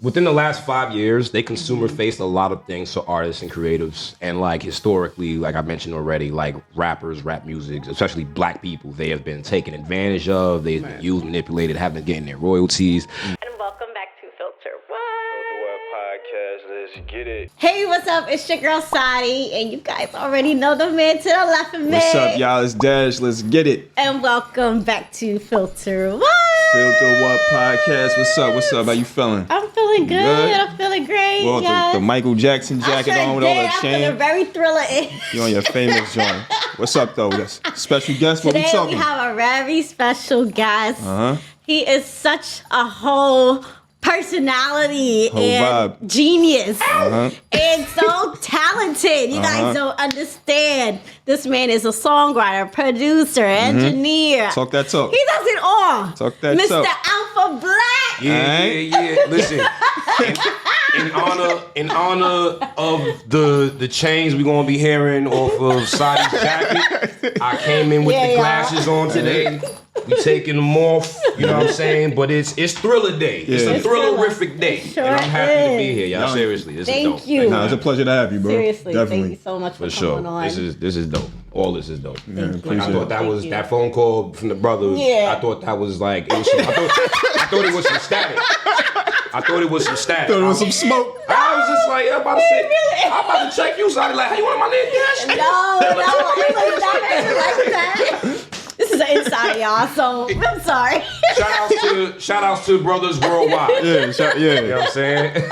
within the last 5 years, they consumer faced a lot of things for artists and creatives. And like historically, like I mentioned already, like rappers, rap music, especially black people, they have been taken advantage of. They've been used, manipulated, haven't been getting their royalties. And welcome back to Filter What? Podcast, let's get it. Hey, what's up? It's your girl Sadi, and you guys already know the man to the left of me. What's up, y'all? It's Dash. Let's get it. And welcome back to Filter What? Filter What Podcast. What's up? What's up? How you feeling? I'm feeling good. I'm feeling great. Well, yes. the Michael Jackson jacket on with all that I'm chain. feeling very Thriller-ish. You on your famous joint. What's up, though? That's special guest. What Today we talking? we have a very special guest. Uh-huh. He is such a whole personality and vibe. genius Uh-huh. and so talented. You guys don't understand. This man is a songwriter, producer, engineer. Talk that talk. He does it all. Talk that Mr. talk. Alfa Blvck. Yeah. Listen, in honor of the chains we're gonna be hearing off of Sadi's jacket, I came in with the glasses on today. We taking them off, you know what I'm saying? But it's Thriller Day. It's a thrillerific day. Sure and I'm happy to is. be here, y'all. Seriously, this is Thank dope. you. Nah, it's a pleasure to have you, bro. Seriously, Definitely. thank you so much for For sure. coming on. This is dope. All this is dope. Yeah, Like, I appreciate thought it. that was you. that phone call from the brothers. Yeah. I thought that was like it was some, I thought it was some static. I thought it was some static. Thought it was some smoke. I was just like, I'm about to say, I'm about to check you. So I was like, hey, you want my name? Dash? No, I'm not like that. This is an insider, y'all, so I'm sorry. Shout outs to brothers worldwide. Yeah, You know what I'm saying?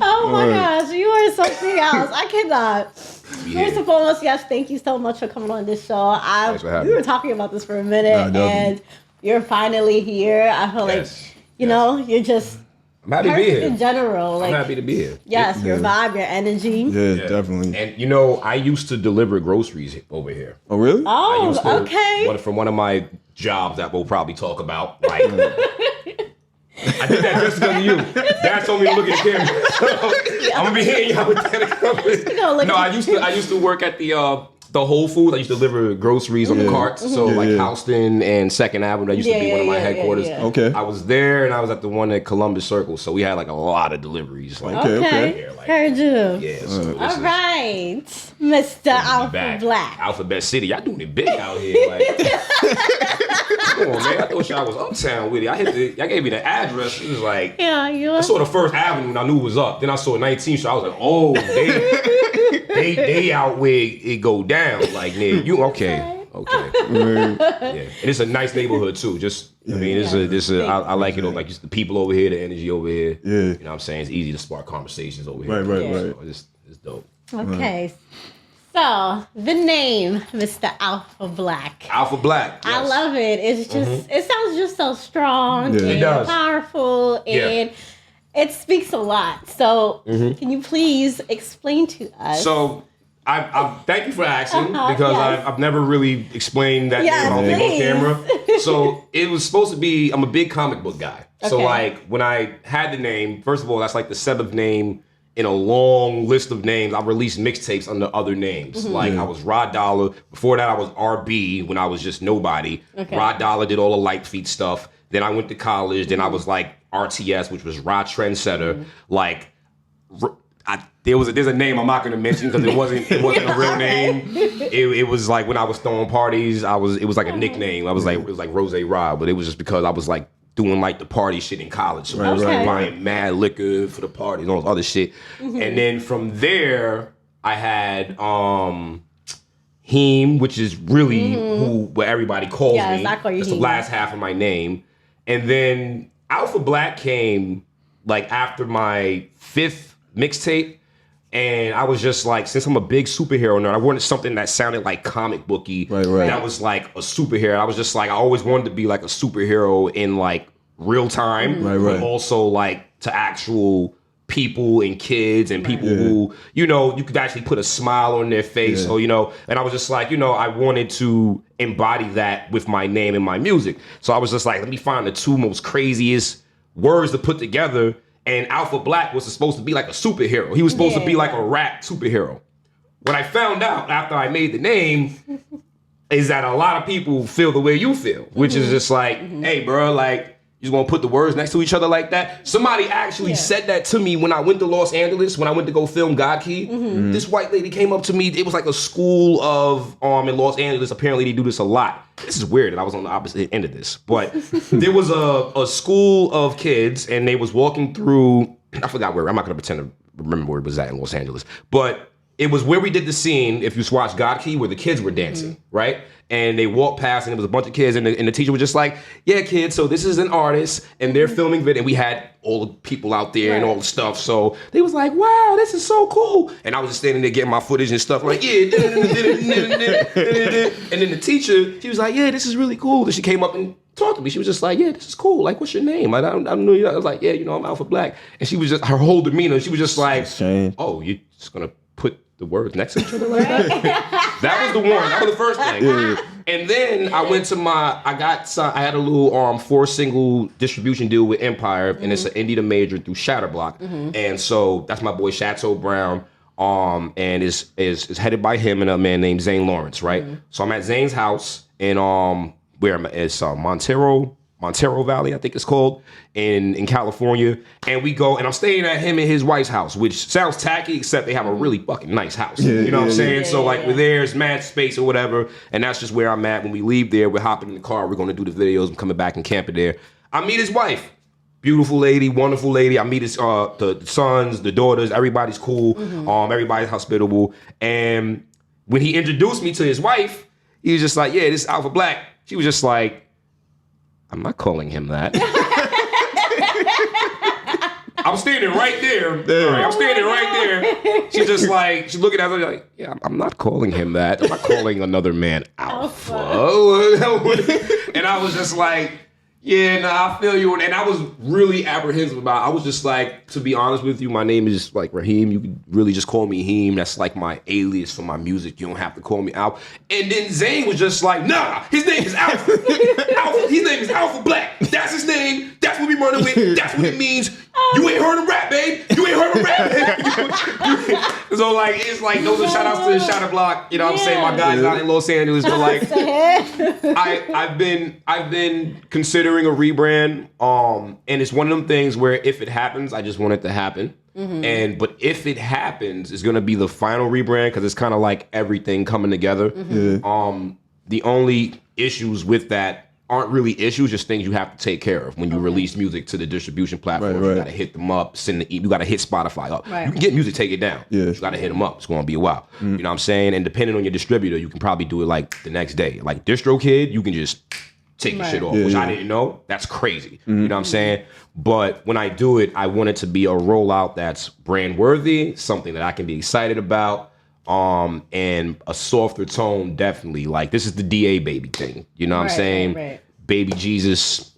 Oh my gosh, you are something else. I cannot. First and foremost, yes, thank you so much for coming on this show. Thanks for having We were me. talking about this for a minute, Nah, definitely. and you're finally here. I feel like, you know, you're just I'm happy to be perfect here. in general. Like, I'm happy to be here. yes, your vibe, your energy. Yeah, definitely. And you know, I used to deliver groceries over here. Oh, really? I used to, Oh, okay. From one of my jobs that we'll probably talk about. Like, I did that just because of you. Dad told me to look at the camera. So I'm gonna be hitting y'all with that. No, I used to work at the Whole Foods. I used to deliver groceries on the carts. So like Houston and Second Avenue, that used to be one of my headquarters. Okay. I was there, and I was at the one at Columbus Circle. So we had like a lot of deliveries. Like, Okay. yeah, like, Heard you. yeah. So this All is right, Mr. Alfa back. Blvck. Alphabet City. Y'all doing it big out here. Like, come on, man. I thought y'all was uptown with it. Y'all gave me the address. It was like, Yeah, you I saw the First Avenue and I knew it was up. Then I saw 19th, so I was like, oh, they out where it go down. Like, nigga, you okay. Yeah, and it's a nice neighborhood too. Just, I mean, I like it. Like, just the people over here, the energy over here. Yeah. You know what I'm saying? It's easy to spark conversations over here. Right. So it's dope. Okay. So, the name, Mr. Alfa Blvck. Alfa Blvck. I yes. love it. It's just, it sounds just so strong Yeah. and It does. powerful, and it speaks a lot. So, can you please explain to us? So I thank you for asking because yes. I've never really explained that Yes, name I don't think on please. camera. So it was supposed to be, I'm a big comic book guy. So Okay. like when I had the name, first of all, that's like the seventh name in a long list of names. I released mixtapes under other names. Like I was Rod Dollar. Before that I was RB when I was just nobody. Okay. Rod Dollar did all the light feet stuff. Then I went to college. Then I was like RTS, which was Rod Trendsetter. Like there's a name I'm not gonna mention because it wasn't a real name. It was like when I was throwing parties, it was like a nickname. It was like Rose Rod, but it was just because I was like doing like the party shit in college. So I was like buying mad liquor for the parties and all this other shit. And then from there I had Heem, which is really what everybody calls Yes, me. I call you That's the Heem. last half of my name. And then Alfa Blvck came like after my 5th mixtape. And I was just like, since I'm a big superhero nerd, I wanted something that sounded like comic booky. Right. That was like a superhero. I was just like, I always wanted to be like a superhero in like real time. Right. But also like to actual people and kids and people who, you know, you could actually put a smile on their face or, you know, and I was just like, you know, I wanted to embody that with my name and my music. So I was just like, let me find the two most craziest words to put together. And Alfa Blvck was supposed to be like a superhero. He was supposed to be like a rap superhero. What I found out after I made the name is that a lot of people feel the way you feel, which is just like, hey, bro, like, You just want to put the words next to each other like that? Somebody actually said that to me when I went to Los Angeles, when I went to go film God Key. This white lady came up to me. It was like a school of, in Los Angeles, apparently they do this a lot. This is weird that I was on the opposite end of this. But there was a school of kids, and they was walking through, I forgot where, I'm not going to pretend to remember where it was at in Los Angeles. But it was where we did the scene, if you watch God Key, where the kids were dancing, right? And they walked past, and it was a bunch of kids, and the teacher was just like, yeah, kids, so this is an artist, and they're filming video, and we had all the people out there and all the stuff, so they was like, wow, this is so cool. And I was just standing there getting my footage and stuff, like, yeah. And then the teacher, she was like, yeah, this is really cool. And she came up and talked to me. She was just like, yeah, this is cool. Like, what's your name? I know you. I was like, yeah, I'm Alfa Blvck. And she was just, her whole demeanor, she was just like, oh, you're just going to put the words next to each other like that? That was the one. That was the first thing. Yeah. And then I went to I had a little 4-single distribution deal with Empire, and it's an indie to major through Shatterblock. And so that's my boy Chateau Brown, and is headed by him and a man named Zane Lawrence, right? So I'm at Zane's house in where am I? It's Montero Valley, I think it's called, in California. And we go, and I'm staying at him and his wife's house, which sounds tacky, except they have a really fucking nice house. You know what I'm saying? So like, we're there, it's mad space or whatever, and that's just where I'm at. When we leave there, we're hopping in the car, we're gonna do the videos, I'm coming back and camping there. I meet his wife. Beautiful lady, wonderful lady. I meet his the sons, the daughters, everybody's cool, everybody's hospitable. And when he introduced me to his wife, he was just like, yeah, this is Alfa Blvck. She was just like, I'm not calling him that. I'm standing right there. I'm standing right there. She's just like, she's looking at me like, yeah, I'm not calling him that. I'm not calling another man Alpha. And I was just like, yeah, nah, I feel you. And I was really apprehensive about it. I was just like, to be honest with you, my name is like Rahim. You can really just call me Heem. That's like my alias for my music. You don't have to call me Alpha. And then Zane was just like, nah, his name is Alpha. His name is Alfa Blvck. That's his name. That's what we running with. That's what it means. You ain't heard him rap, babe. You ain't heard him rap, babe. So like, it's like, those are shout outs to the Shatterblock. You know what I'm saying? My guys out in Los Angeles. But like, I've been considering a rebrand, and it's one of them things where if it happens, I just want it to happen. But if it happens, it's gonna be the final rebrand because it's kind of like everything coming together. The only issues with that aren't really issues, just things you have to take care of when you release music to the distribution platforms. You gotta hit them up, you gotta hit Spotify up. You can get music, take it down. You gotta hit them up. It's gonna be a while. You know what I'm saying? And depending on your distributor, you can probably do it like the next day. Like DistroKid, you can just take your shit off, which I didn't know. That's crazy. You know what I'm saying? But when I do it, I want it to be a rollout that's brand worthy, something that I can be excited about, and a softer tone, definitely. Like, this is the DA baby thing. You know what I'm saying? Baby Jesus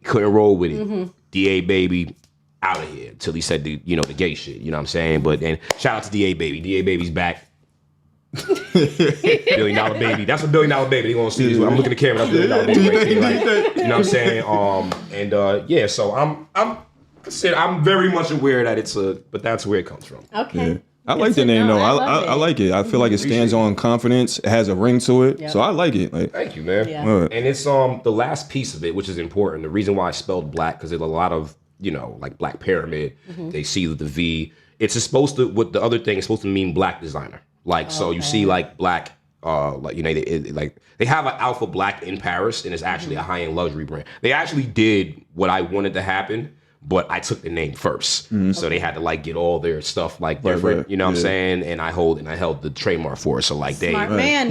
couldn't roll with it. DA baby out of here until he said the gay shit. You know what I'm saying? But then shout out to DA baby. DA baby's back. $1 billion baby. That's $1 billion baby. They gonna see this. I'm looking at the camera. That's $1 billion baby right there. Like, you know what I'm saying? So I'm very much aware that but that's where it comes from. Okay. I like the name though. I like it. I feel like it stands on confidence. It has a ring to it. So I like it. Like, thank you, man. And it's the last piece of it, which is important. The reason why I spelled black, because there's a lot of, like Black Pyramid. They see the V. It's supposed to, what the other thing is supposed to mean black designer. Like, so you see like black, they have an Alfa Blvck in Paris, and it's actually a high-end luxury brand. They actually did what I wanted to happen, but I took the name first. So they had to like get all their stuff like different, you know what I'm saying? And I held the trademark for it. So like Smart man.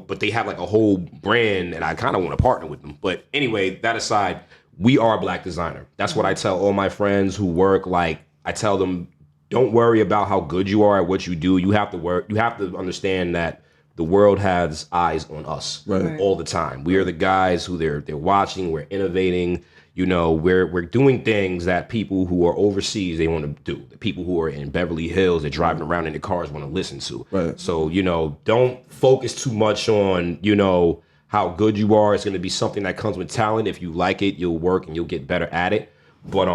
But they have like a whole brand, and I kind of want to partner with them. But anyway, that aside, we are a black designer. That's what I tell all my friends who work. Like, I tell them, don't worry about how good you are at what you do. You have to work. You have to understand that the world has eyes on us all the time. We are the guys who they're watching. We're innovating. We're doing things that people who are overseas, they want to do. The people who are in Beverly Hills, they're driving around in their cars, want to listen to. So, don't focus too much on, how good you are. It's going to be something that comes with talent. If you like it, you'll work and you'll get better at it. But,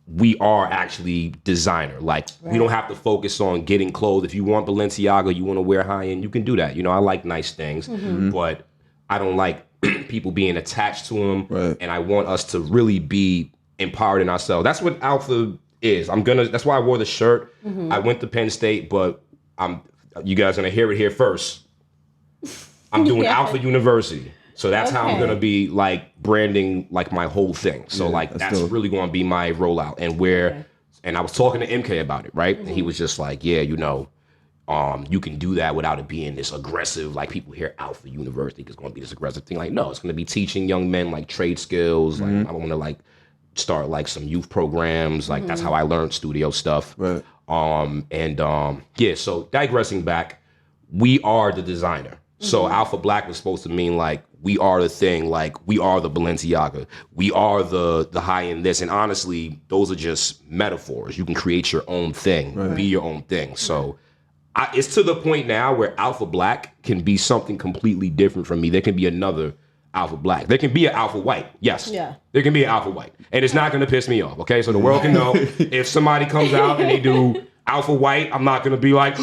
we are actually designer. Like, we don't have to focus on getting clothes. If you want Balenciaga, you want to wear high end, you can do that. I like nice things, but I don't like people being attached to them, right. and I want us to really be empowered in ourselves. That's what Alpha is. That's why I wore the shirt. I went to Penn State, but you guys are gonna hear it here first. I'm doing Alpha University. So that's how I'm gonna be like branding like my whole thing. So that's really gonna be my rollout. And I was talking to MK about it, right? And he was just like, yeah, you can do that without it being this aggressive, like people hear Alpha University is gonna be this aggressive thing. Like, no, it's gonna be teaching young men like trade skills. Like I wanna like start like some youth programs. Like that's how I learned studio stuff. Right. So digressing back, we are the designer. So Alfa Blvck was supposed to mean like we are the thing, like we are the Balenciaga, we are the high end this. And honestly, those are just metaphors. You can create your own thing, be your own thing. So it's to the point now where Alfa Blvck can be something completely different from me. There can be another Alfa Blvck. There can be an Alpha White. Yes. Yeah. There can be an Alpha White. And it's not going to piss me off. Okay. So the world can know if somebody comes out and they do Alpha White, I'm not going to be like,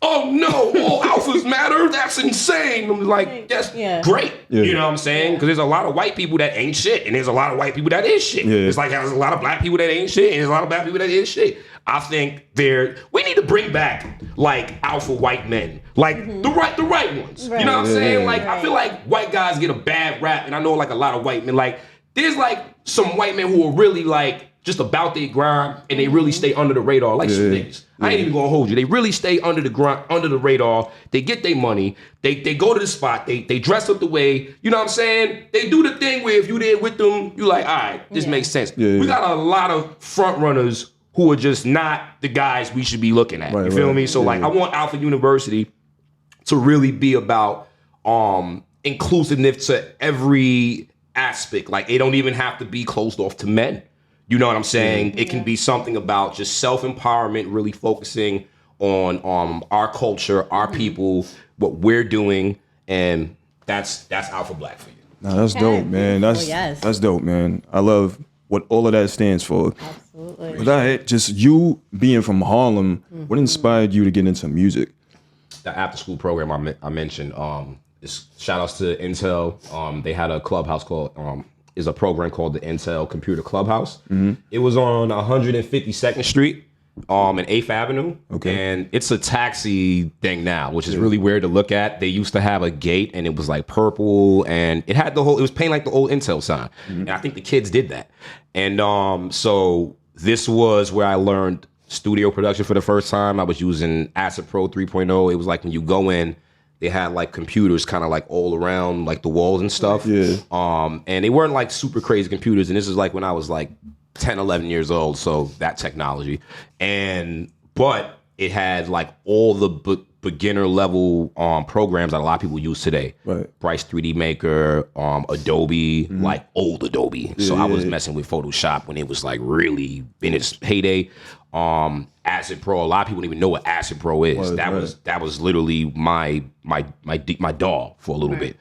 oh no, all alphas matter. That's insane. I'm like, that's great. Yeah. You know what I'm saying? Because there's a lot of white people that ain't shit, and there's a lot of white people that is shit. Yeah. It's like there's a lot of black people that ain't shit, and there's a lot of black people that is shit. I think we need to bring back like alpha white men, like the right ones. Right. You know what I'm saying? Like I feel like white guys get a bad rap, and I know like a lot of white men. Like there's like some white men who are really like just about their grind, and they really stay under the radar, like some niggas. I ain't even gonna hold you. They really stay under the radar. They get their money. They go to the spot. They dress up the way, you know what I'm saying? They do the thing where if you there with them, you like, all right, this makes sense. We got a lot of front runners who are just not the guys we should be looking at. You feel me? So like, I want Alpha University to really be about inclusiveness to every aspect. Like, it don't even have to be closed off to men. You know what I'm saying? It can be something about just self-empowerment, really focusing on our culture, our people, what we're doing, and that's Alfa Blvck for you. Nah, that's dope, man. That's dope, man. I love what all of that stands for. Absolutely. But that, just you being from Harlem, what inspired you to get into music? The after-school program I mentioned. Shout outs to Intel. They had a clubhouse called. Is a program called the Intel Computer Clubhouse. It was on 152nd Street and 8th Avenue. Okay. And it's a taxi thing now, which is really weird to look at. They used to have a gate and it was like purple and it was painted like the old Intel sign. And I think the kids did that. And so this was where I learned studio production for the first time. I was using Acid Pro 3.0. It was like when you go in, they had like computers kind of like all around like the walls and stuff. And they weren't like super crazy computers. And this is like when I was like 10, 11 years old. So that technology. But it had like all the beginner level programs that a lot of people use today. Right. Bryce 3D Maker, Adobe, like old Adobe. So I was messing with Photoshop when it was like really in its heyday. Acid Pro. A lot of people don't even know what Acid Pro is. That was literally my doll for a little bit.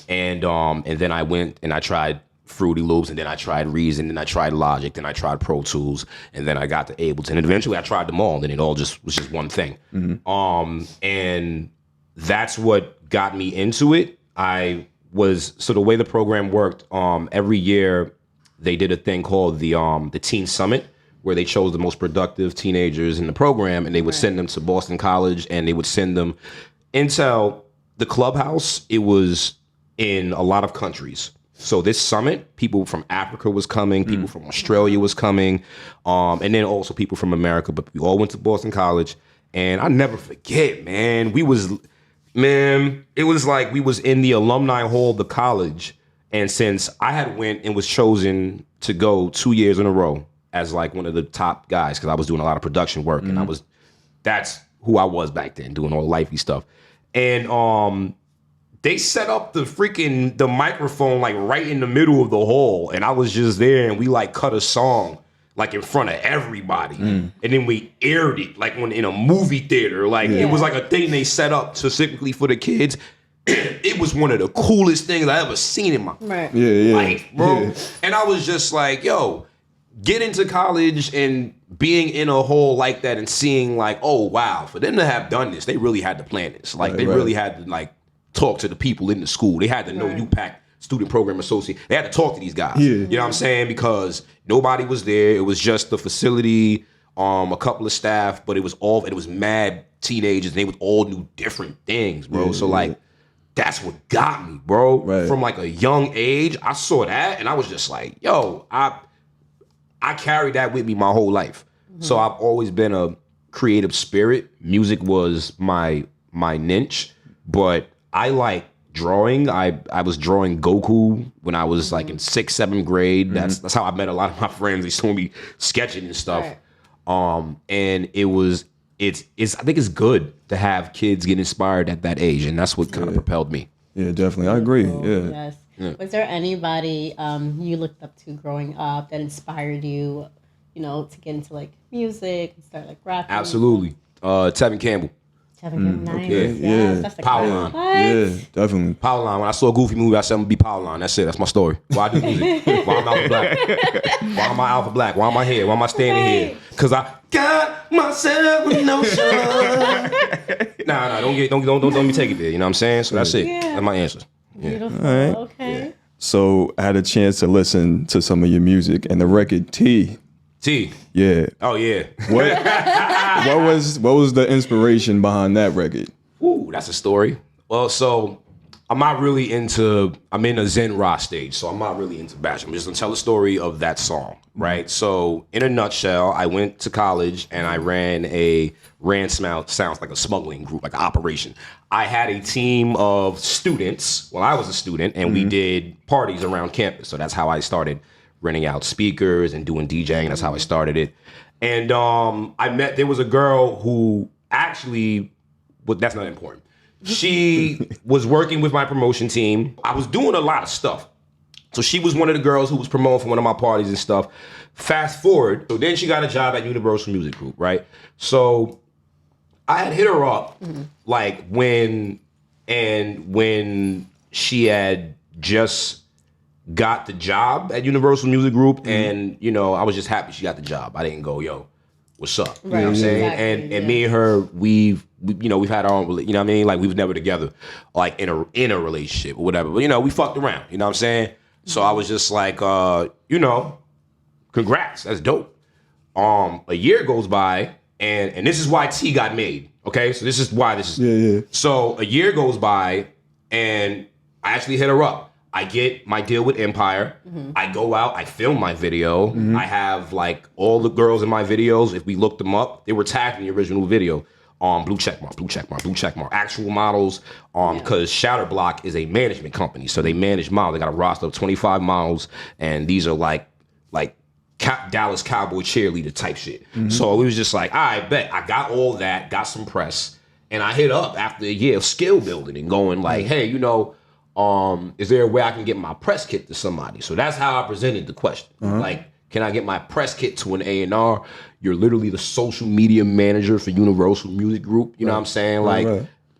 And then I went and I tried Fruity Loops, and then I tried Reason, and then I tried Logic, then I tried Pro Tools, and then I got to Ableton. And eventually I tried them all, and it all was just one thing. And that's what got me into it. So the way the program worked, every year they did a thing called the Teen Summit, where they chose the most productive teenagers in the program, and they would send them to Boston College, and they would send them Intel, the Clubhouse. It was in a lot of countries. So this summit, people from Africa was coming, people from Australia was coming, and then also people from America. But we all went to Boston College, and I never forget, man. It was like we was in the alumni hall of the college, and since I had went and was chosen to go 2 years in a row as like one of the top guys, because I was doing a lot of production work, and that's who I was back then, doing all the lifey stuff. And they set up the microphone like right in the middle of the hall, and I was just there, and we like cut a song like in front of everybody, and then we aired it like in a movie theater. Like it was like a thing they set up specifically for the kids. It was one of the coolest things I ever seen in my life, bro. And I was just like, yo, getting to college and being in a hall like that and seeing like, oh wow, for them to have done this, they really had to plan this. Like they really had to like talk to the people in the school. They had to know you packed student program associate. They had to talk to these guys. Yeah. You know what I'm saying? Because nobody was there. It was just the facility, a couple of staff, but it was mad teenagers, and they would all do different things, bro. Yeah, so like, that's what got me, bro. Right. From like a young age, I saw that, and I was just like, yo, I carried that with me my whole life. So I've always been a creative spirit. Music was my niche, but I like drawing. I was drawing Goku when I was like in 6th, 7th grade. That's how I met a lot of my friends. They saw me sketching and stuff. Right. And it's I think it's good to have kids get inspired at that age, and that's what kind of propelled me. Yeah, definitely. I agree. Cool. Yeah. Yes. Yeah. Was there anybody you looked up to growing up that inspired you, to get into like music and start like rapping? Absolutely. Tevin Campbell. Tevin Campbell, nice. okay. Yeah. That's the Power classic. line. What? Yeah, definitely. Power line. When I saw a Goofy movie, I said I'm gonna be Power line. That's it. That's my story. Why I do music? Why I'm Alpha Black? Why am I Alpha Black? Why am I here? Why am I standing here? Cause I got myself a notion. Nah, don't let me take it there. You know what I'm saying? So that's it. Yeah. That's my answer. Yeah. Beautiful. All right. Okay. So I had a chance to listen to some of your music and the record T. T. Yeah. Oh yeah. What was the inspiration behind that record? Ooh, that's a story. Well, so I'm in a Zen rock stage, so I'm not really into bash. I'm just gonna tell the story of that song, right? So in a nutshell, I went to college and I sounds like a smuggling group, like an operation. I had a team of students, I was a student, and we did parties around campus. So that's how I started renting out speakers and doing DJing. That's how I started it. And there was a girl who actually, that's not important. She was working with my promotion team. I was doing a lot of stuff. So she was one of the girls who was promoting for one of my parties and stuff. Fast forward, so then she got a job at Universal Music Group, right? So I had hit her up like when she had just got the job at Universal Music Group, and I was just happy she got the job. I didn't go, yo, what's up? You know what I'm saying? Exactly, and me and her, we've had our own, you know what I mean? Like we was never together, like in a relationship or whatever. But we fucked around. You know what I'm saying? So I was just like, congrats, that's dope. A year goes by, and this is why T got made. Okay, so this is why this is. Yeah. So a year goes by, and I actually hit her up. I get my deal with Empire. I go out, I film my video. I have like all the girls in my videos. If we looked them up, they were tagged in the original video. Blue check mark. Actual models. Because Shatter Block is a management company, so they manage models. They got a roster of 25 models, and these are like Dallas Cowboy cheerleader type shit. So we was just like, all right, bet. I got all that, got some press, and I hit up after a year of skill building and going like, hey, is there a way I can get my press kit to somebody? So that's how I presented the question. Like, can I get my press kit to an A&R? You're literally the social media manager for Universal Music Group. You know what I'm saying?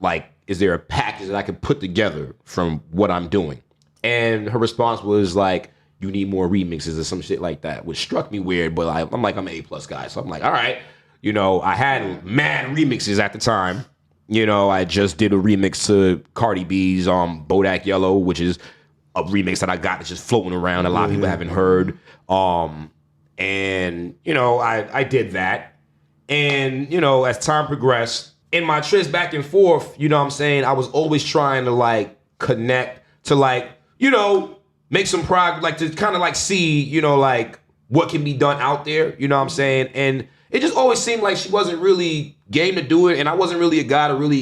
Like, is there a package that I can put together from what I'm doing? And her response was like, you need more remixes or some shit like that, which struck me weird, but I'm an A+ guy. So I'm like, all right. I had mad remixes at the time. I just did a remix to Cardi B's Bodak Yellow, which is a remix that I got that's just floating around. A lot of people haven't heard. And I did that. And, as time progressed, in my trips back and forth, I was always trying to like connect to like, make some progress, like to kind of like see, like what can be done out there, And it just always seemed like she wasn't really game to do it, and I wasn't really a guy to really,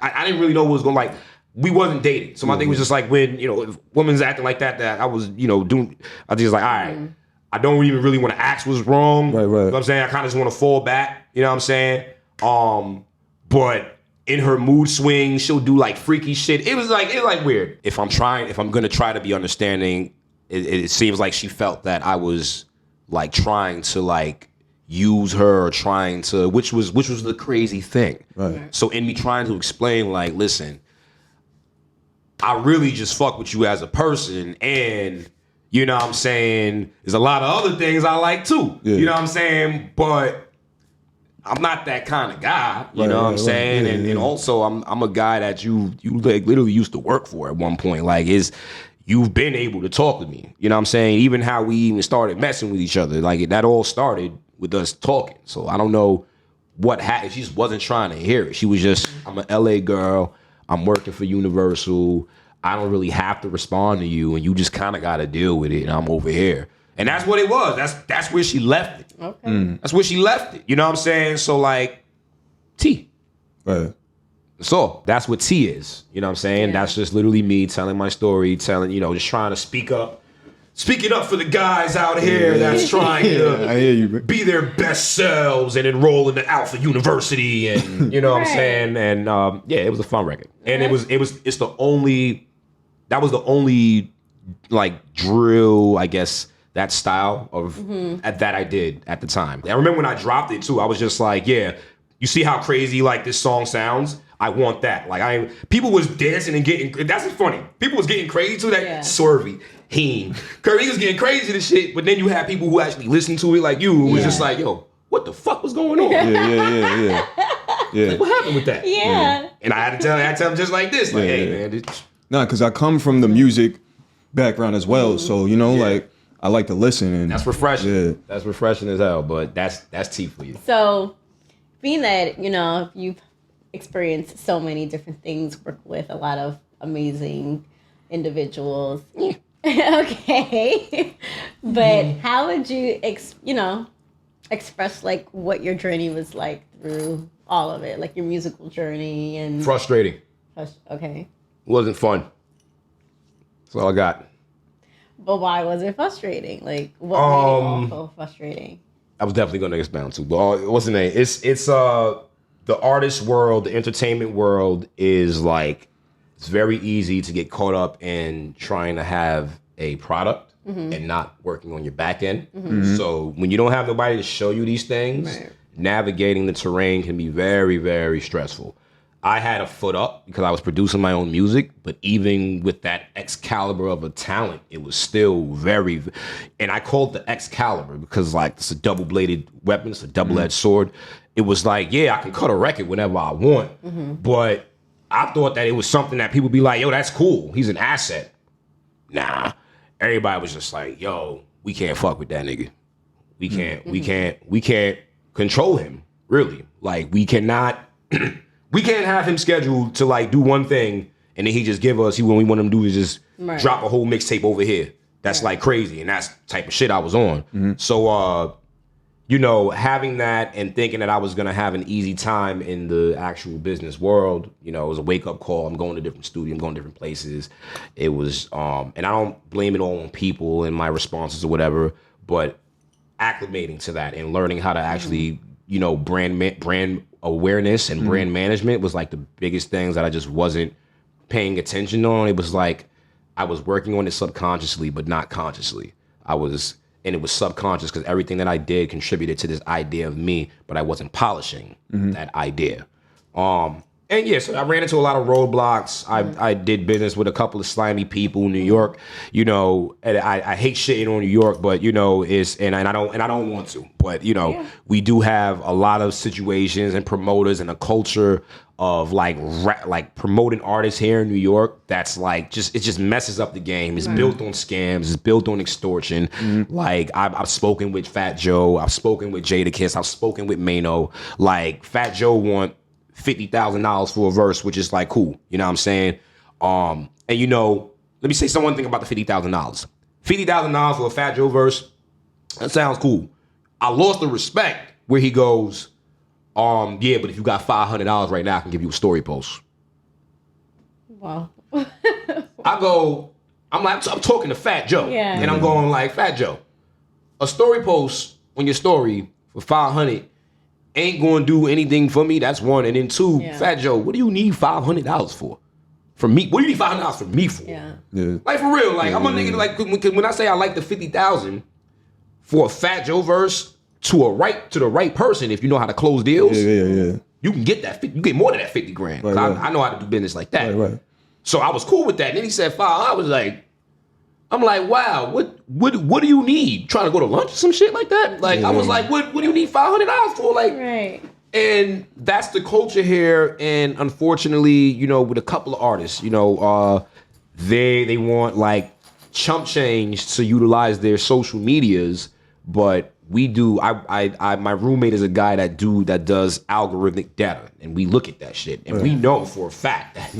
I didn't really know what was going like. We wasn't dating, so my thing was just like when if women's acting like that I was doing. I was just like, all right, I don't even really want to ask what's wrong. Right. You know what I'm saying? I kind of just want to fall back. You know what I'm saying? But in her mood swings, she'll do like freaky shit. It was like weird. If I'm gonna try to be understanding, it seems like she felt that I was like trying to like use her or trying to, which was the crazy thing. Right. So in me trying to explain, like, listen, I really just fuck with you as a person, and you know what I'm saying, there's a lot of other things I like too. Yeah. You know what I'm saying? But I'm not that kind of guy, you know what I'm saying? Yeah, and also I'm a guy that you like literally used to work for at one point. Like you've been able to talk to me. You know what I'm saying? Even how we even started messing with each other. Like that all started with us talking. So I don't know what happened. She just wasn't trying to hear it. She was just, I'm an LA girl. I'm working for Universal. I don't really have to respond to you, and you just kind of got to deal with it. And I'm over here. And that's what it was. That's where she left it. Okay. That's where she left it. You know what I'm saying? So like, T. Right. So that's what T is. You know what I'm saying? Yeah. That's just literally me telling my story, just trying to speak up. Speaking up for the guys out here that's trying to I hear you. be their best selves and enroll in the Alpha University, and you know what I'm saying. And it was a fun record, and that was the only like drill, I guess, that style of that I did at the time. I remember when I dropped it too. I was just like, yeah, you see how crazy like this song sounds? I want that. Like people was dancing and getting. That's funny. People was getting crazy to that. Yeah. Swervy. Heem. Curry was getting crazy to shit, but then you had people who actually listened to it like you, who was just like, yo, what the fuck was going on? Yeah. Like, what happened with that? Yeah. And I had to tell him just like this, like, hey, man. Nah, because I come from the music background as well, so, like, I like to listen. And That's refreshing. Yeah. That's refreshing as hell, but that's tea for you. So, being that, you've experienced so many different things, work with a lot of amazing individuals. Okay. But how would you, express like what your journey was like through all of it, like your musical journey and Frustrating. Okay. It wasn't fun. That's all I got. But why was it frustrating? Like what made it all so frustrating? I was definitely going to expound too. But what's the name? It's the artist world, the entertainment world is like, it's very easy to get caught up in trying to have a product and not working on your back end. So when you don't have nobody to show you these things, navigating the terrain can be very, very stressful. I had a foot up because I was producing my own music, but even with that Excalibur of a talent, it was still very, and I called it the Excalibur because like it's a double-bladed weapon, it's a double-edged sword. It was like, yeah, I can cut a record whenever I want, but I thought that it was something that people be like, yo, that's cool. He's an asset. Nah, everybody was just like, yo, we can't fuck with that nigga. We can't control him, really. Like, we cannot, we can't have him scheduled to like do one thing and then he just give us, when we want him to do is just drop a whole mixtape over here. That's like crazy. And that's the type of shit I was on. So, having that and thinking that I was going to have an easy time in the actual business world, it was a wake up call. I'm going to different studios, I'm going to different places. It was, and I don't blame it all on people and my responses or whatever, but acclimating to that and learning how to actually, brand awareness and brand management was like the biggest things that I just wasn't paying attention on. It was like, I was working on it subconsciously, but not consciously. And it was subconscious because everything that I did contributed to this idea of me, but I wasn't polishing that idea. So I ran into a lot of roadblocks. I did business with a couple of slimy people in New York. And I hate shitting on New York, but I don't want to. But we do have a lot of situations and promoters and a culture of like promoting artists here in New York that's like it just messes up the game. It's built on scams. It's built on extortion. Like I've spoken with Fat Joe. I've spoken with Jadakiss. I've spoken with Mano. Like Fat Joe want $50,000 for a verse, which is like cool. You know what I'm saying? And let me say one thing about the $50,000. $50,000 for a Fat Joe verse, that sounds cool. I lost the respect where he goes, but if you got $500 right now, I can give you a story post. Wow. I'm talking to Fat Joe. Yeah. And I'm going like, Fat Joe, a story post on your story for $500 ain't going to do anything for me. That's one. And then two, Fat Joe, what do you need $500 for? From me? What do you need $500 from me for? Yeah. Like for real. Like I'm a nigga. Like when I say I like the 50,000 for a Fat Joe verse to the right person, if you know how to close deals, you can get that. You get more than that 50 grand. Right. I know how to do business like that. Right. So I was cool with that. And then he said 5. I was like, I'm like, wow, what do you need? Trying to go to lunch or some shit like that? Like I was like, what do you need $500 for? Like, And that's the culture here. And unfortunately, you know, with a couple of artists, you know, they want like chump change to utilize their social medias, but we do. My roommate is a guy that does algorithmic data, and we look at that shit, and we know for a fact that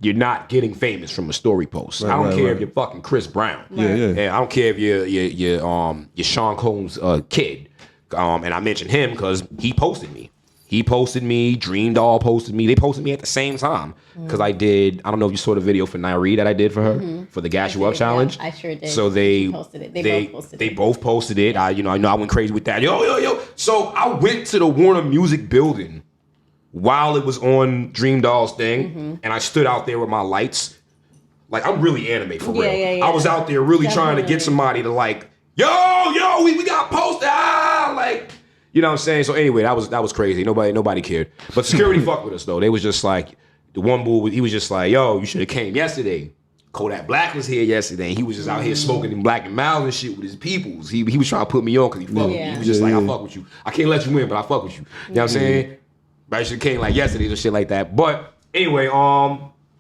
you're not getting famous from a story post. I don't care if you're fucking Chris Brown. And I don't care if you're Sean Combs' kid. And I mentioned him because he posted me. Dream Doll posted me. They posted me at the same time because I don't know if you saw the video for Nairi that I did for her for the Gas You Up challenge. I sure did. So they posted it. They both posted it. I went crazy with that. Yo. So I went to the Warner Music building while it was on Dream Doll's thing, and I stood out there with my lights. Like, I'm really anime for real. Yeah. I was out there really trying to get somebody to like, yo, we got posted. Like, you know what I'm saying? So anyway, that was crazy. Nobody cared. But security fucked with us though. They was just like, the one bull, he was just like, yo, you should have came yesterday. Kodak Black was here yesterday. And he was just out here smoking in Black and Miles and shit with his peoples. He was trying to put me on because he fucked with me. He was just like, I fuck with you. I can't let you in, but I fuck with you. You know what I'm saying? But I should have came like yesterday or shit like that. But anyway,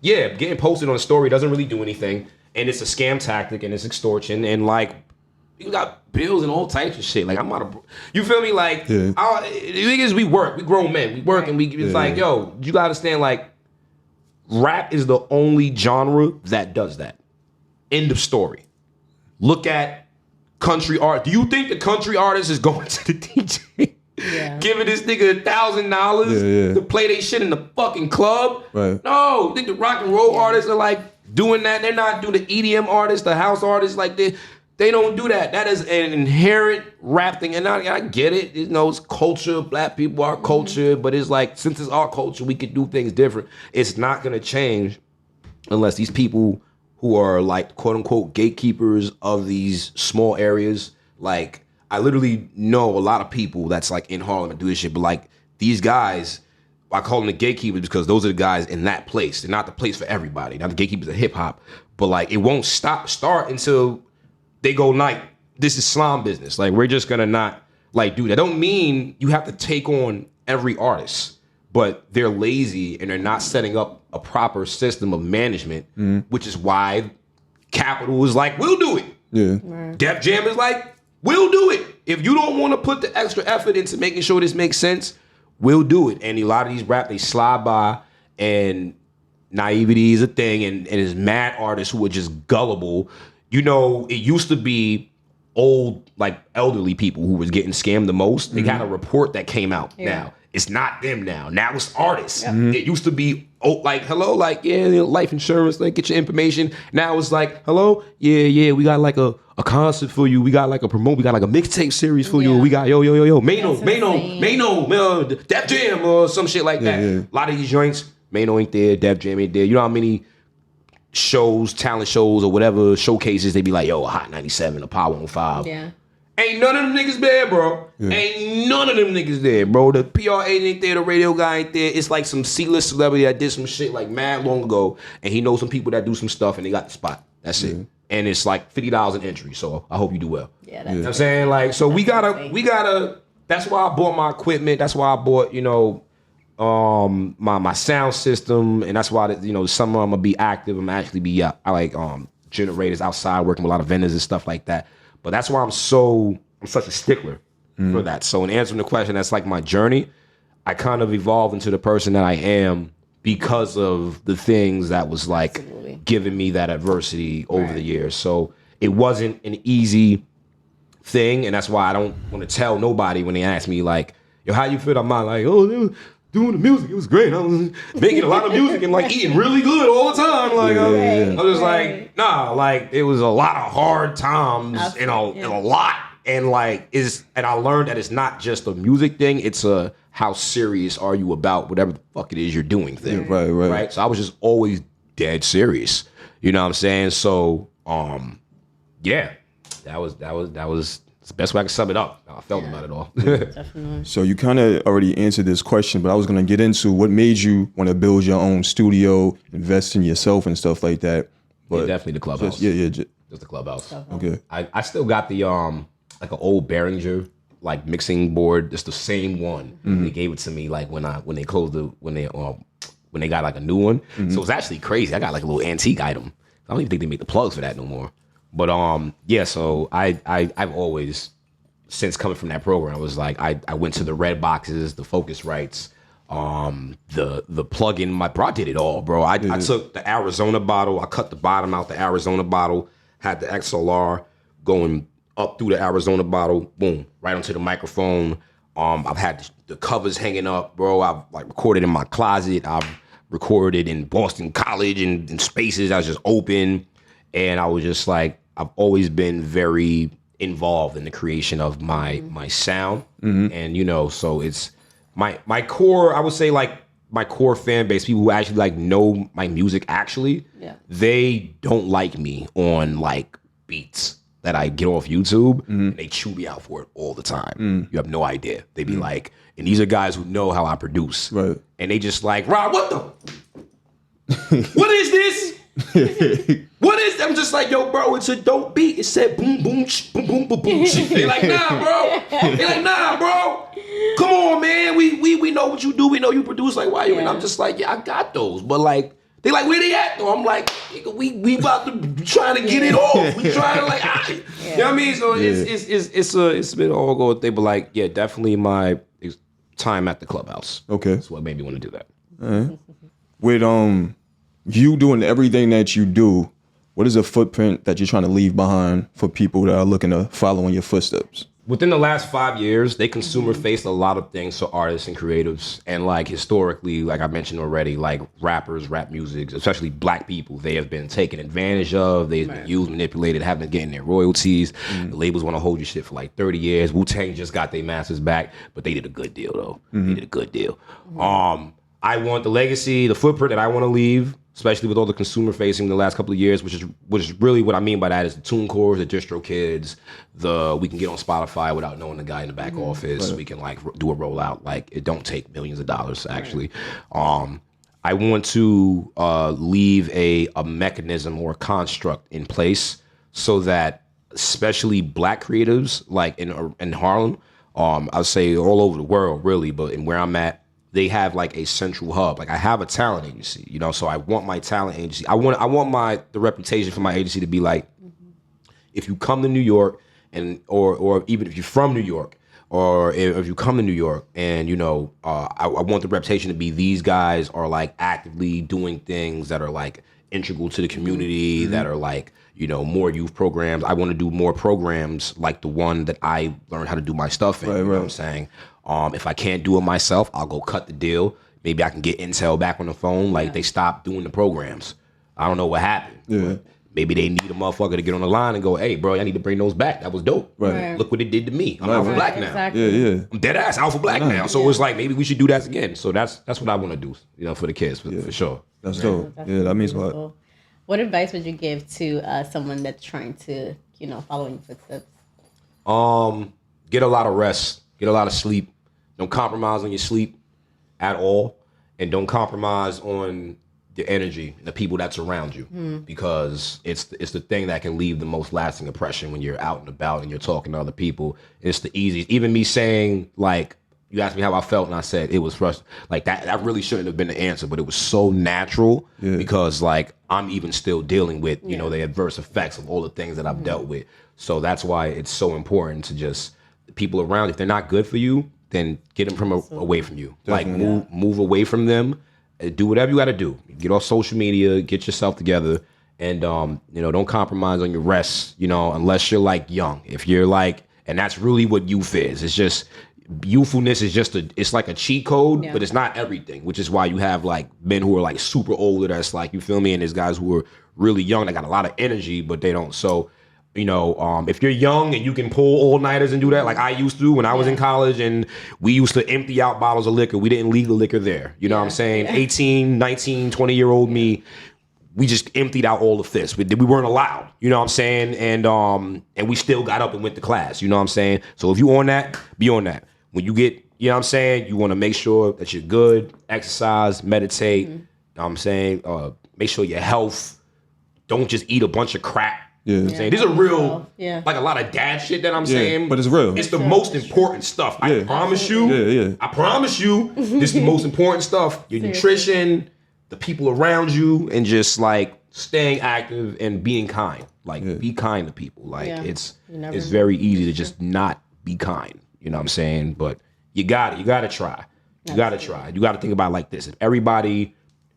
getting posted on a story doesn't really do anything. And it's a scam tactic and it's extortion. And like, you got bills and all types of shit. Like, I'm out of, you feel me? Like, the thing is, we work. We grown men. We work and it's like, yo, you gotta understand, like, rap is the only genre that does that. End of story. Look at country art. Do you think the country artist is going to the DJ? Giving this nigga $1,000 to play they shit in the fucking club? Right. No, I think the rock and roll artists are like doing that. They're not doing the EDM artists, the house artists, like they don't do that. That is an inherent rap thing. And I get it. You know, it's culture. Black people are culture. But it's like, since it's our culture, we can do things different. It's not going to change unless these people who are like, quote unquote, gatekeepers of these small areas. Like, I literally know a lot of people that's like in Harlem and do this shit. But like, these guys, I call them the gatekeepers because those are the guys in that place. They're not the place for everybody. Not the gatekeepers of hip hop. But like, it won't start until they go, like, this is slime business. Like, we're just gonna not like do that. Don't mean you have to take on every artist, but they're lazy and they're not setting up a proper system of management, which is why Capital is like, we'll do it. Yeah. Def Jam is like, we'll do it. If you don't want to put the extra effort into making sure this makes sense, we'll do it. And a lot of these rap, they slide by, and naivety is a thing, and there's mad artists who are just gullible. You know, it used to be old, like elderly people who was getting scammed the most. They got a report that came out now. It's not them now. Now it's artists. It used to be, like, hello, like, life insurance, like, get your information. Now it's like, hello, we got like a concert for you. We got like a promote. We got like a mixtape series for you. We got, yo, Mano, Def Jam or some shit like that. A lot of these joints, Mano ain't there, Def Jam ain't there. You know how many shows, talent shows or whatever showcases, they be like, yo, a Hot 97, a Power 105. Yeah. Ain't none of them niggas there, bro. Ain't none of them niggas there, bro. The PRA ain't there, the radio guy ain't there. It's like some C-list celebrity that did some shit like mad long ago, and he knows some people that do some stuff and they got the spot. That's it. And it's like $50 an entry, so I hope you do well. Yeah, that's, you know what I'm saying? Like, so we gotta, that's why I bought my equipment. That's why I bought, you know, my sound system, and that's why, you know, summer I'm gonna be active. I'm actually be I like generators outside, working with a lot of vendors and stuff like that. But that's why I'm such a stickler for that. So in answering the question, that's like my journey. I kind of evolved into the person that I am because of the things that was like giving me that adversity over the years. So it wasn't an easy thing, and that's why I don't want to tell nobody when they ask me like, yo, how you feel? I'm not like, oh, doing the music, it was great. I was making a lot of music and like eating really good all the time. Like I was like, nah, like it was a lot of hard times and a lot. And like and I learned that it's not just a music thing, it's a how serious are you about whatever the fuck it is you're doing thing. Yeah, right. So I was just always dead serious. You know what I'm saying? So that was it's the best way I can sum it up. I felt about it all. Definitely. So you kind of already answered this question, but I was going to get into what made you want to build your own studio, invest in yourself and stuff like that. But definitely the clubhouse. Just the clubhouse. Okay. I still got the like an old Behringer like mixing board. It's the same one. They gave it to me like when they closed when they got like a new one. So it's actually crazy. I got like a little antique item. I don't even think they make the plugs for that no more. But yeah. So I've always, since coming from that program, was like I went to the red boxes, the Focusrites, the plug-in. I did it all, bro. I took the Arizona bottle. I cut the bottom out the Arizona bottle. Had the XLR going up through the Arizona bottle, boom, right onto the microphone. I've had the covers hanging up, bro. I've like recorded in my closet. I've recorded in Boston College and in spaces I was just open. And I was just like, I've always been very involved in the creation of my sound. And, you know, so it's my core, I would say like my core fan base, people who actually like know my music actually, they don't like me on like beats that I get off YouTube, and they chew me out for it all the time. You have no idea. They be like, and these are guys who know how I produce. Right. And they just like, Rob, what the? What is this? What is that? I'm just like, yo, bro, it's a dope beat. It said boom, boom, boom, boom, boom, boom. They like, nah, bro. They like, nah, bro. Come on, man. We know what you do. We know you produce. Like, why you? And I'm just like, yeah, I got those. But like, they like, where they at though? I'm like, we about to trying to get it off. We trying to like, you know what I mean? So it's been all go thing, but like, yeah, definitely my time at the clubhouse. Okay, that's what made me want to do that. All right. With you doing everything that you do, what is a footprint that you're trying to leave behind for people that are looking to follow in your footsteps? Within the last 5 years, they consumer faced a lot of things for artists and creatives. And like historically, like I mentioned already, like rappers, rap music, especially black people, they have been taken advantage of. They've been used, manipulated, haven't been getting their royalties. The labels want to hold your shit for like 30 years. Wu-Tang just got their masters back, but they did a good deal though. They did a good deal. I want the legacy, the footprint that I want to leave, especially with all the consumer facing the last couple of years, which is really what I mean by that is the TuneCores, the DistroKids, we can get on Spotify without knowing the guy in the back office. We can like do a rollout. Like it don't take millions of dollars actually. I want to leave a mechanism or a construct in place so that especially black creatives like in Harlem, I'll say all over the world really, but in where I'm at, they have like a central hub. Like I have a talent agency, you know, so I want my talent agency. I want the reputation for my agency to be like, if you come to New York or even if you're from New York or if you come to New York and, you know, I want the reputation to be these guys are like actively doing things that are like integral to the community, that are like, you know, more youth programs. I want to do more programs like the one that I learned how to do my stuff in, you know what I'm saying? If I can't do it myself, I'll go cut the deal. Maybe I can get Intel back on the phone. Like they stopped doing the programs. I don't know what happened. Maybe they need a motherfucker to get on the line and go, hey, bro, I need to bring those back. That was dope. Look what it did to me. I'm Alfa Blvck now. Exactly. I'm dead ass Alfa Blvck now. So it's like, maybe we should do that again. So that's what I want to do, you know, for the kids, for sure. That's dope. Yeah, that means a lot. Cool. What advice would you give to someone that's trying to, you know, follow in your footsteps? Get a lot of rest. Get a lot of sleep. Don't compromise on your sleep at all. And don't compromise on the energy and the people that's around you. Because it's the thing that can leave the most lasting impression when you're out and about and you're talking to other people. It's the easiest. Even me saying, like, you asked me how I felt and I said it was frustrating. Like that really shouldn't have been the answer, but it was so natural because like I'm even still dealing with, you know, the adverse effects of all the things that I've dealt with. So that's why it's so important to just the people around. If they're not good for you, then get them from away from you. Definitely. Like move away from them. Do whatever you got to do. Get off social media. Get yourself together, and you know, don't compromise on your rest. You know, unless you're like young. If you're like, and that's really what youth is. It's just youthfulness is just it's like a cheat code, but it's not everything. Which is why you have like men who are like super older. That's like, you feel me, and there's guys who are really young. They got a lot of energy, but they don't. So, you know, if you're young and you can pull all-nighters and do that, like I used to when I was in college, and we used to empty out bottles of liquor. We didn't leave the liquor there. You know what I'm saying? 18, 19, 20-year-old me, we just emptied out all the fists. We weren't allowed. You know what I'm saying? And we still got up and went to class. You know what I'm saying? So if you on that, be on that. When you get, you know what I'm saying, you want to make sure that you're good, exercise, meditate. You know what I'm saying? Make sure your health. Don't just eat a bunch of crap. Yeah. I'm saying these are real, Yeah. like a lot of dad shit that I'm saying. but it's real. It's the most important stuff. I Yeah. promise you. Yeah. I promise you, this is the most important stuff. Your nutrition, the people around you, and just like staying active and being kind. Like be kind to people. Like it's very easy to just not be kind. You know what I'm saying? But you got it. You got to try. You got to try. You got to think about it like this. If everybody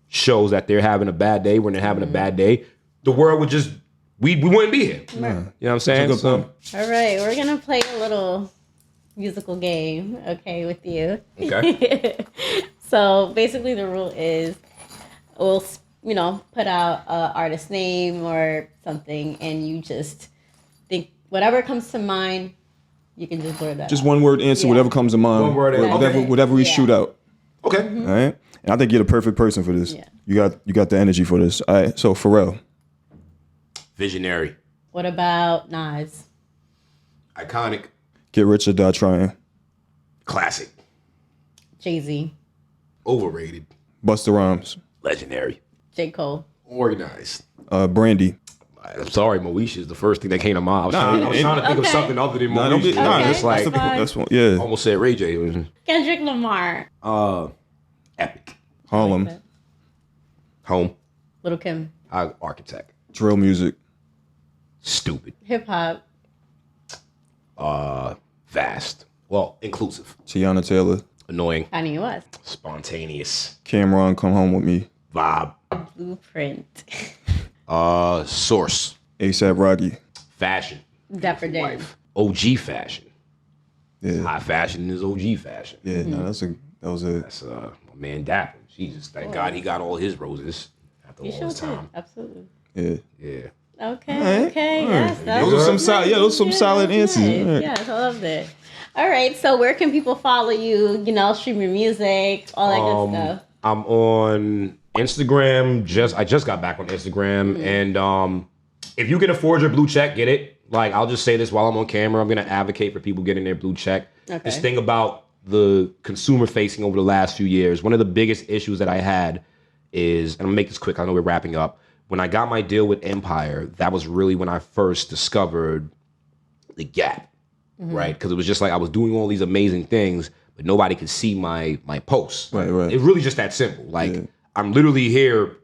shows that they're having a bad day when they're having a bad day, the world would just, we wouldn't be here. You know what I'm saying? That's a good point. All right, we're going to play a little musical game, okay, with you. Okay. So basically the rule is we'll, put out an artist name or something, and you just think whatever comes to mind, you can just blurt that Just out. one word answer, whatever comes to mind. One word answer. Whatever we shoot out. Okay. All right? And I think you're the perfect person for this. Yeah. You got the energy for this. All right, so Pharrell. Visionary. What about Nas? Iconic. Get Rich or Die Trying. Classic. Jay-Z? Overrated. Busta Rhymes. Legendary. J. Cole? Organized. Brandy. I'm sorry, Moesha is the first thing that came to mind. I was trying to think of something other than Nah, don't Moesha. be, nah, Okay, that's like that's fine. that's one. Yeah. Almost said Ray J. Kendrick Lamar? Epic. Harlem. Home. Little Kim? Architect. Drill music. Stupid. Hip-hop? Vast. Well, inclusive. Tiana Taylor. Annoying. Kanye West? Spontaneous. Cameron, Come Home With Me. Vibe. Blueprint? Source. ASAP Rocky. Fashion. Dapper Dan? Life. OG fashion. Yeah. High fashion is OG fashion. Yeah, no, that was a That's my man Dapper. Jesus, thank God he got all his roses after You all sure this did. time. Absolutely. yeah. Yeah. Okay. Okay. Yes. Those are some solid. Yeah, those are some solid answers. Nice. All right. Yes, I loved it. All right. So where can people follow you? Stream your music, all that good stuff. I'm on Instagram. I just got back on Instagram, and if you can afford your blue check, get it. Like, I'll just say this while I'm on camera. I'm gonna advocate for people getting their blue check. Okay. This thing about the consumer facing over the last few years, one of the biggest issues that I had is, and I'm gonna make this quick, I know we're wrapping up. When I got my deal with Empire, that was really when I first discovered the gap, right? Because it was just like I was doing all these amazing things, but nobody could see my posts. Right. It's really just that simple. Like, I'm literally here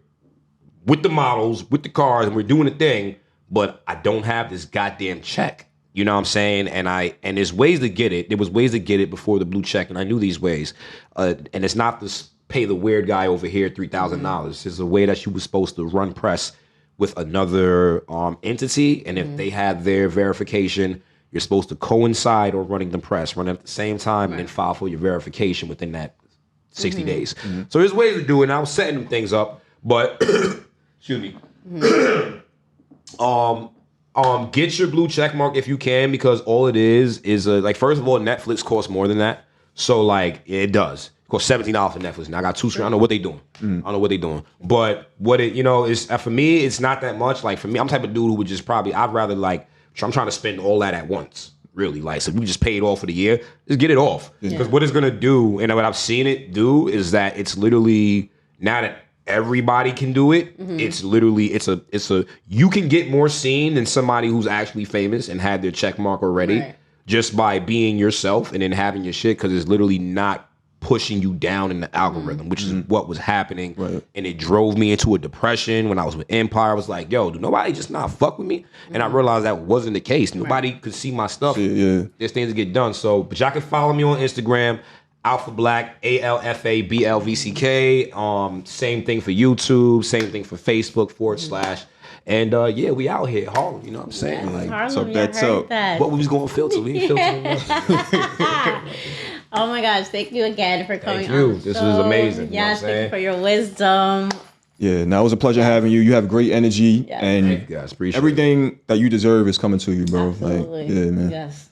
with the models, with the cars, and we're doing a thing, but I don't have this goddamn check. You know what I'm saying? And there's ways to get it. There was ways to get it before the blue check, and I knew these ways. And it's not to pay the weird guy over here $3,000. There's a way that you were supposed to run press with another entity, and if they had their verification, you're supposed to coincide or running the press, run at the same time, and then file for your verification within that 60 days. So there's ways to do it, and I was setting them things up, but excuse me. Get your blue check mark if you can, because all it is like, first of all, Netflix costs more than that. So like, it does. It costs $17 for Netflix. Now I got two screens. I don't know what they doing. I don't know what they doing. But what it, is for me, it's not that much. Like, for me, I'm the type of dude who would just probably, I'd rather like, I'm trying to spend all that at once. Really, like, so we just pay it off for the year, just get it off. Because what it's gonna do, and what I've seen it do, is that it's literally, now that everybody can do it, it's literally, it's a you can get more seen than somebody who's actually famous and had their check mark already, just by being yourself and then having your shit, because it's literally not pushing you down in the algorithm, which is what was happening. And it drove me into a depression when I was with Empire. I was like, yo, do nobody just not fuck with me? And I realized that wasn't the case. Nobody could see my stuff. There's things to get done. So, but y'all can follow me on Instagram, Alfa Blvck, ALFABLVCK. Same thing for YouTube, same thing for Facebook, / and we out here, Harlem, you know what I'm saying? Like, Harlem, that's heard up. that. what we was going to filter, we ain't filtering nothing. Oh my gosh, thank you again for coming Thank you. on the This show. was amazing, you know Yes, what I'm thank you saying? for your wisdom. Yeah, now it was a pleasure having you. You have great energy, Yes. and Thank you guys, appreciate it. everything that you deserve is coming to you, bro. Absolutely. Like, yeah, man. Yes.